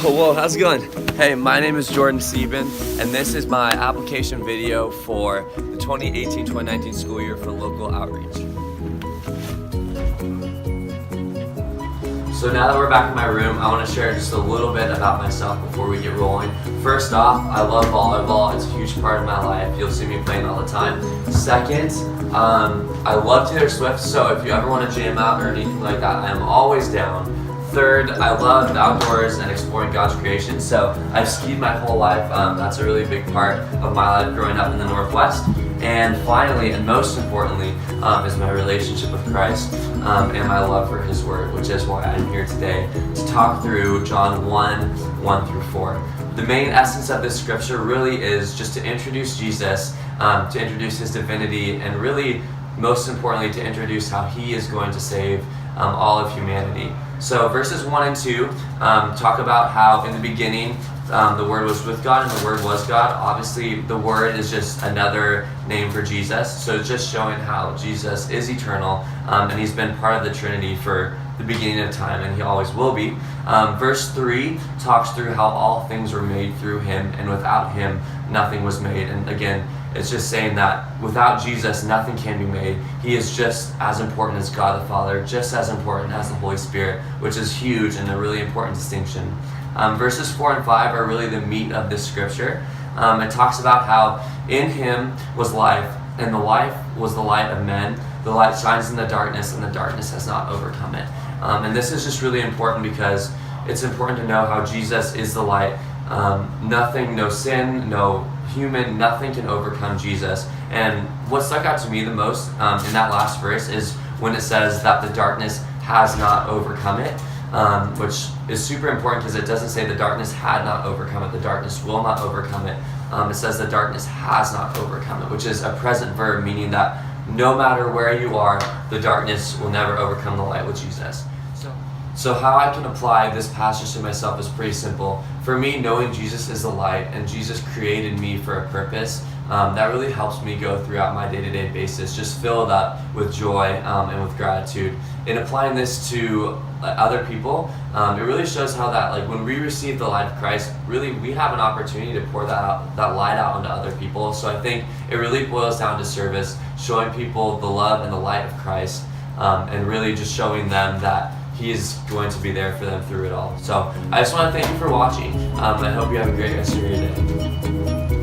Whoa, how's it going? Hey, my name is Jordan Sieben, and this is my application video for the 2018-2019 school year for local outreach. So now that we're back in my room, I want to share just a little bit about myself before we get rolling. First off, I love volleyball. It's a huge part of my life. You'll see me playing all the time. Second, I love Taylor Swift, so if you ever want to jam out or anything like that, I am always down. Third, I love the outdoors and exploring God's creation, so I've skied my whole life. That's a really big part of my life growing up in the Northwest. And finally, and most importantly, is my relationship with Christ and my love for His Word, which is why I'm here today to talk through John 1 through 4. The main essence of this scripture really is just to introduce Jesus, to introduce His divinity, and really, most importantly, to introduce how He is going to save all of humanity. So verses 1 and 2 talk about how in the beginning the Word was with God and the Word was God. Obviously, the Word is just another name for Jesus. So it's just showing how Jesus is eternal and He's been part of the Trinity for the beginning of time, and He always will be. Verse 3 talks through how all things were made through Him, and without Him nothing was made. And again, it's just saying that without Jesus, nothing can be made. He is just as important as God the Father, just as important as the Holy Spirit, which is huge and a really important distinction. Verses 4 and 5 are really the meat of this scripture. It talks about how in Him was life, and the life was the light of men. The light shines in the darkness, and the darkness has not overcome it. And this is just really important because it's important to know how Jesus is the light. Nothing, no sin, no human, nothing can overcome Jesus. And what stuck out to me the most in that last verse is when it says that the darkness has not overcome it, which is super important because it doesn't say the darkness had not overcome it, the darkness will not overcome it. It says the darkness has not overcome it, which is a present verb, meaning that no matter where you are, the darkness will never overcome the light with Jesus. So how I can apply this passage to myself is pretty simple. For me, knowing Jesus is the light and Jesus created me for a purpose, that really helps me go throughout my day-to-day basis, just filled up with joy and with gratitude. In applying this to other people, it really shows how that, like, when we receive the light of Christ, really we have an opportunity to pour that light out onto other people. So I think it really boils down to service, showing people the love and the light of Christ, and really just showing them that He is going to be there for them through it all. So I just want to thank you for watching. I hope you have a great rest of your day.